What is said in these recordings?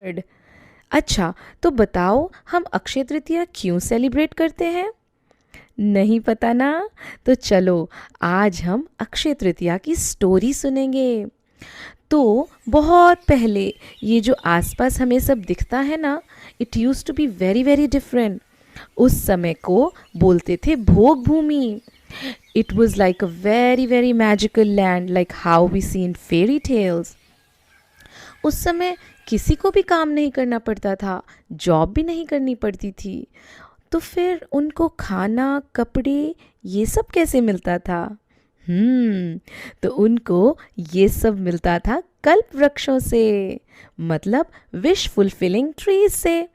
Good। अच्छा, तो बताओ हम अक्षय तृतीया क्यों सेलिब्रेट करते हैं? नहीं पता ना? तो चलो आज हम अक्षय तृतीया की स्टोरी सुनेंगे। तो बहुत पहले ये जो आसपास हमें सब दिखता है ना, it use to be very very different. उस समय को बोलते थे भोग भूमि। It was like a very very magical land, like how we see in fairy tales. उस समय किसी को भी काम नहीं करना पड़ता था, जॉब भी नहीं करनी पड़ती थी। तो फिर उनको खाना, कपड़े ये सब कैसे मिलता था? तो उनको ये सब मिलता था कल्प वृक्षों से, मतलब विश फुलफिलिंग ट्रीज से।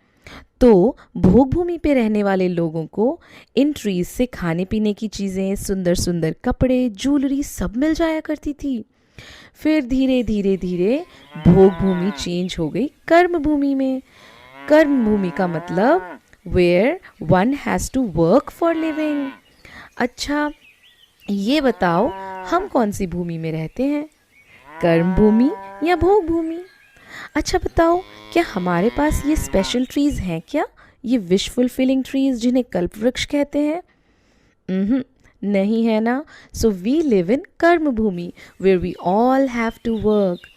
तो भोग भूमि पे रहने वाले लोगों को इन ट्रीज से खाने पीने की चीज़ें, सुंदर सुंदर कपड़े, ज्वेलरी सब मिल जाया करती थी। फिर धीरे धीरे धीरे भोग भूमि चेंज हो गई कर्म भूमि में। कर्म भूमि का मतलब where one has to work for living. अच्छा, ये बताओ हम कौन सी भूमि में रहते हैं, कर्म भूमि या भोग भूमि? अच्छा बताओ, क्या हमारे पास ये स्पेशल ट्रीज हैं क्या, ये विश फुलफिलिंग ट्रीज जिन्हें कल्प वृक्ष कहते हैं? उम्हूं, नहीं है ना। So we live in karma bhumi where we all have to work.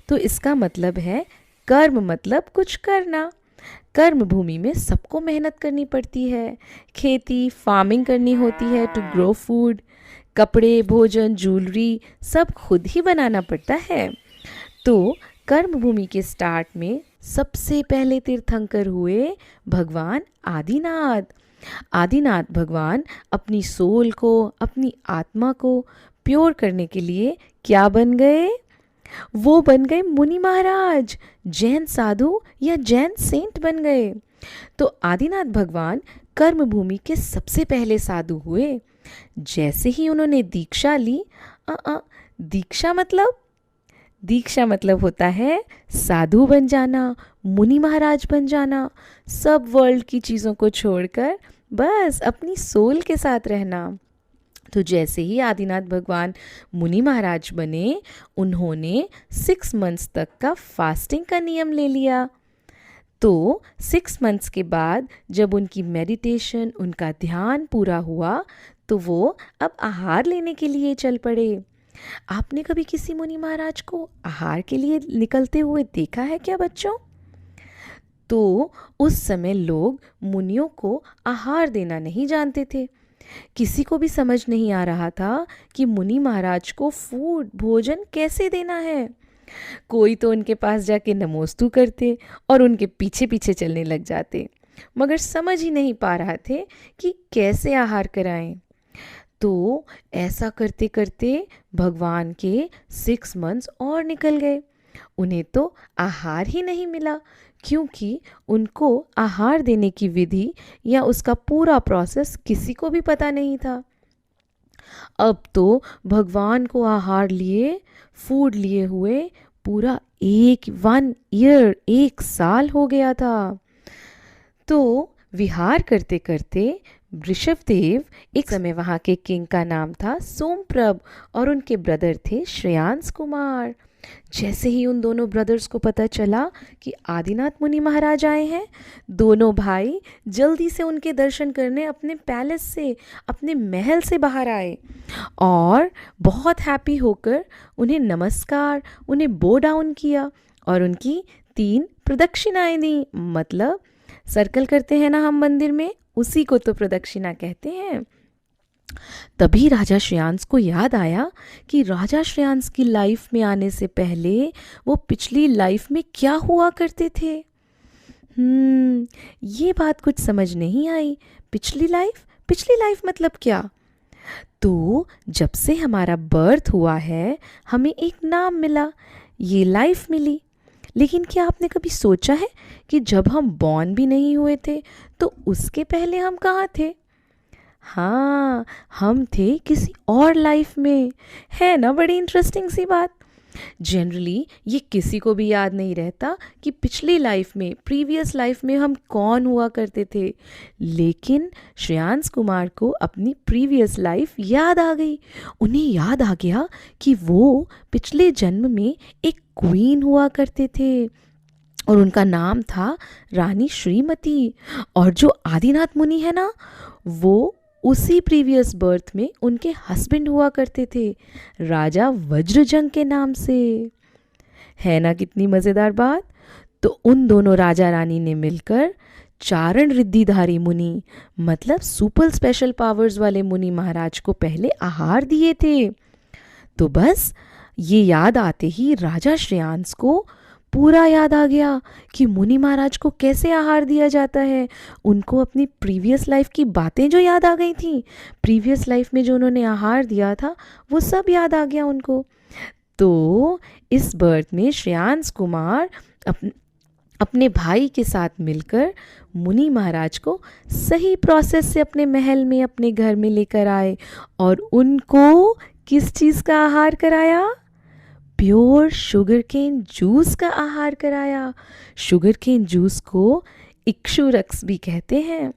तो इसका मतलब है कर्म मतलब कुछ करना। कर्म भूमि में सबको मेहनत करनी पड़ती है, खेती फार्मिंग करनी होती है टू ग्रो फूड। कपड़े, भोजन, ज्वेलरी सब खुद ही बनाना पड़ता है। तो कर्म भूमि के स्टार्ट में सबसे पहले तीर्थंकर हुए भगवान आदिनाथ। आदिनाथ भगवान अपनी सोल को, अपनी आत्मा को प्योर करने के लिए क्या बन गए? वो बन गए मुनि महाराज, जैन साधु या जैन सेंट बन गए। तो आदिनाथ भगवान कर्म भूमि के सबसे पहले साधु हुए। जैसे ही उन्होंने दीक्षा ली, दीक्षा मतलब, दीक्षा मतलब होता है साधु बन जाना, मुनि महाराज बन जाना, सब वर्ल्ड की चीज़ों को छोड़कर बस अपनी सोल के साथ रहना। तो जैसे ही आदिनाथ भगवान मुनि महाराज बने, उन्होंने 6 मंथ्स तक का फास्टिंग का नियम ले लिया। तो 6 मंथ्स के बाद जब उनकी मेडिटेशन, उनका ध्यान पूरा हुआ, तो वो अब आहार लेने के लिए चल पड़े। आपने कभी किसी मुनि महाराज को आहार के लिए निकलते हुए देखा है क्या बच्चों? तो उस समय लोग मुनियों को आहार देना नहीं जानते थे। किसी को भी समझ नहीं आ रहा था कि मुनि महाराज को फूड, भोजन कैसे देना है। कोई तो उनके पास जाके नमोस्तु करते और उनके पीछे पीछे चलने लग जाते, मगर समझ ही नहीं पा रहे थे कि कैसे आहार कराएं। तो ऐसा करते करते भगवान के 6 मंथ्स और निकल गए। उन्हें तो आहार ही नहीं मिला, क्योंकि उनको आहार देने की विधि या उसका पूरा प्रोसेस किसी को भी पता नहीं था। अब तो भगवान को आहार लिए, फूड लिए हुए पूरा 1 ईयर, 1 साल हो गया था। तो विहार करते करते ऋषभदेव, एक समय वहाँ के किंग का नाम था सोमप्रभ और उनके ब्रदर थे श्रेयांस कुमार। जैसे ही उन दोनों ब्रदर्स को पता चला कि आदिनाथ मुनि महाराज आए हैं, दोनों भाई जल्दी से उनके दर्शन करने अपने पैलेस से, अपने महल से बाहर आए और बहुत हैप्पी होकर उन्हें नमस्कार, उन्हें बो डाउन किया और उनकी 3 प्रदक्षिणाएं दी। मतलब सर्कल करते हैं ना हम मंदिर में, उसी को तो प्रदक्षिणा कहते हैं। तभी राजा श्रेयांस को याद आया कि राजा श्रेयांस की लाइफ में आने से पहले वो पिछली लाइफ में क्या हुआ करते थे। ये बात कुछ समझ नहीं आई। पिछली लाइफ मतलब क्या? तो जब से हमारा बर्थ हुआ है, हमें एक नाम मिला, ये लाइफ मिली। लेकिन क्या आपने कभी सोचा है कि जब हम बॉर्न भी नहीं हुए थे, तो उसके पहले हम कहाँ थे? हाँ, हम थे किसी और लाइफ में। है ना बड़ी इंटरेस्टिंग सी बात। जनरली ये किसी को भी याद नहीं रहता कि पिछली लाइफ में, प्रीवियस लाइफ में हम कौन हुआ करते थे। लेकिन श्रेयांस कुमार को अपनी प्रीवियस लाइफ याद आ गई। उन्हें याद आ गया कि वो पिछले जन्म में एक क्वीन हुआ करते थे और उनका नाम था रानी श्रीमती। और जो आदिनाथ मुनि है ना, वो उसी प्रीवियस बर्थ में उनके हस्बैंड हुआ करते थे, राजा वज्रजंग के नाम से। है ना कितनी मज़ेदार बात। तो उन दोनों राजा रानी ने मिलकर चारण रिद्धिधारी मुनि, मतलब सुपर स्पेशल पावर्स वाले मुनि महाराज को पहले आहार दिए थे। तो बस ये याद आते ही राजा श्रेयांस को पूरा याद आ गया कि मुनि महाराज को कैसे आहार दिया जाता है। उनको अपनी प्रीवियस लाइफ की बातें जो याद आ गई थी, प्रीवियस लाइफ में जो उन्होंने आहार दिया था, वो सब याद आ गया उनको। तो इस बर्थ में श्रेयांस कुमार अपने भाई के साथ मिलकर मुनि महाराज को सही प्रोसेस से अपने महल में, अपने घर में लेकर आए और उनको किस चीज़ का आहार कराया? प्योर शुगर केन जूस का आहार कराया। शुगर केन जूस को इक्षुरक्स भी कहते हैं।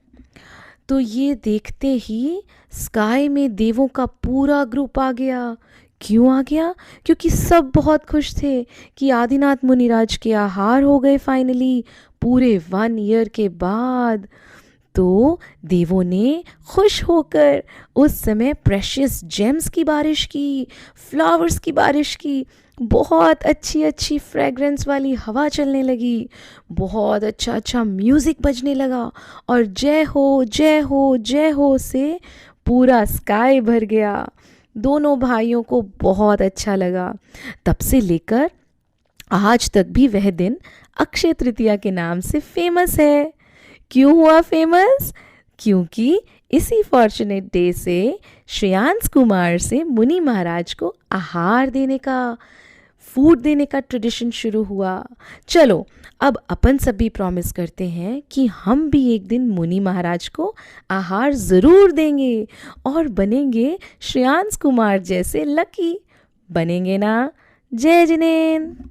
तो ये देखते ही स्काई में देवों का पूरा ग्रुप आ गया। क्यों आ गया? क्योंकि सब बहुत खुश थे कि आदिनाथ मुनिराज के आहार हो गए फाइनली, पूरे 1 ईयर के बाद। तो देवों ने खुश होकर उस समय प्रेशियस जेम्स की बारिश की, फ्लावर्स की बारिश की, बहुत अच्छी अच्छी फ्रेग्रेंस वाली हवा चलने लगी, बहुत अच्छा अच्छा म्यूज़िक बजने लगा और जय हो जय हो जय हो से पूरा स्काई भर गया। दोनों भाइयों को बहुत अच्छा लगा। तब से लेकर आज तक भी वह दिन अक्षय तृतीया के नाम से फेमस है। क्यों हुआ फेमस? क्योंकि इसी फॉर्चुनेट डे से श्रेयांस कुमार से मुनि महाराज को आहार देने का, फूड देने का ट्रेडिशन शुरू हुआ। चलो अब अपन सभी प्रॉमिस करते हैं कि हम भी एक दिन मुनि महाराज को आहार ज़रूर देंगे और बनेंगे श्रेयांस कुमार जैसे लकी। बनेंगे ना? जय जिनेंद्र।